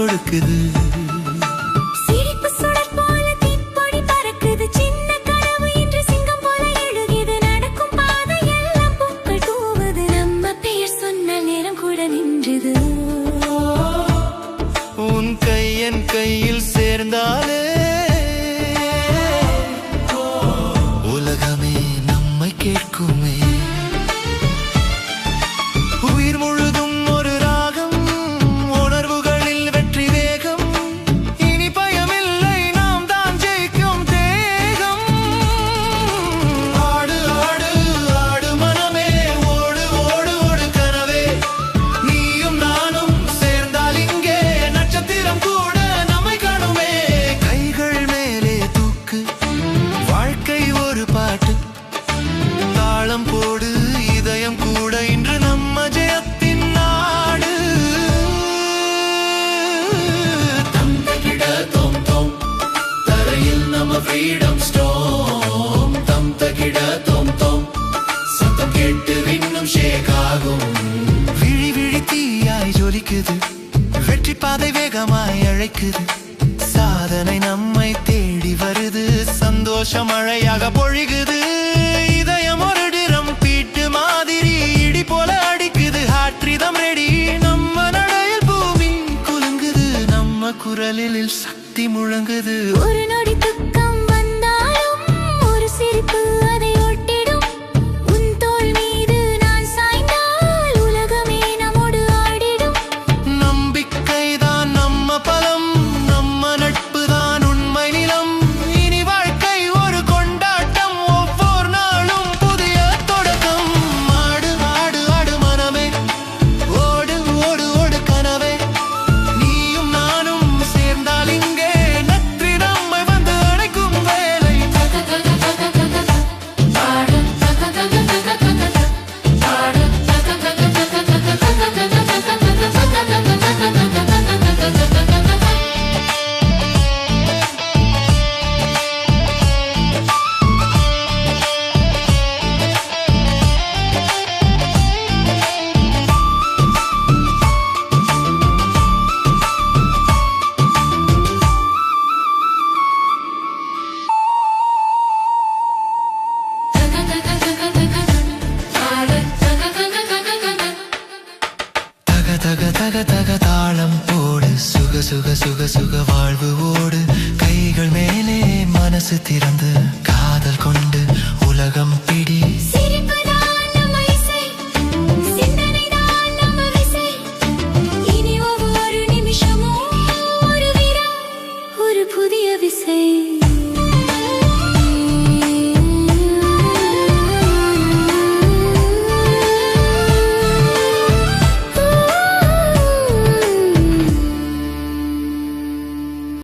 கொடுக்குது. உன் கை என் கையில் சேர்ந்தாலே உலகமே நம்மை கேட்குமே. உயிர் முழுதும் ஒரு ராகம், உணர்வுகளில் வெற்றி வேகம். இனி பயமில்லை, நாம் தான் ஜெயிக்கும் தேகம். ஆடு ஆடு ஆடு மனமே, ஓடு ஓடு ஓடு கனவே. நீயும் நானும் சேர்ந்தால் இங்கே நட்சத்திரம் கூட நம்மை காணுமே. கைகள் மேலே தூக்கு, வாழ்க்கை ஒரு பாட்டு. தாளம் போடு, இதயம் கூட இன்று நம்ம ஜெயத்தின் நாடு. தம் தகிட தோம் தோம், தரையில் நம்ம ஃப்ரீடம் ஸ்டோம். தம் தகிட தோம் தோம், சத்தம் கேட்டு இன்னும் ஷேக் ஆகும். விழி விழி தீயாய் ஜொலிக்குது, வெற்றி பாதை வேகமாய் அழைக்குது. சாதனை நம்மை தேடி வருது, சந்தோஷம் மழையாக பொழிகுது. இதயம் ஒரு டிரம் பீட்டு மாதிரி இடி போல அடிக்குது. ஹாட்ரிதம் ரெடி, நம்ம நடையில் பூமி குலுங்குது. நம்ம குரலில் சக்தி முழங்குது. ஒரு நொடி துக்கம் வந்தாலும் ஒரு சிரிப்பு அதை ஒட்டிடும். உன் தோள் மீது நான் சாய்ந்தால் உலகமே நம்மோடு ஆடிடும். நம்பிக்கைதான் நம்ம பலம், நம்ம நட்பு தான் உண்மை நிலம். இனி வாழ்க்கை ஒரு கொண்டாட்டம், ஒவ்வொரு நாளும் புதிய தொடக்கம். ஆடு ஆடு ஆடு மனமே, ஓடு ஓடு ஓடு கனவே. நீயும் நானும் சேர்ந்தால் இங்கே நட்பு நம்மை வந்து அழைக்கும் வேலை. தக தக தக தாளம் போடு, சுக சுக சுக சுக வாழ்வு ஓடு. கைகள் மேலே மனசு திறந்து காதல் கொண்டு உலகம் பிடி. சிரிப்புதான் நம்ம இசை, சிந்தனைதான் நம்ம விசை. இனி ஒவ்வொரு நிமிஷமும் ஒரு வீரம், ஒரு புதிய விசை.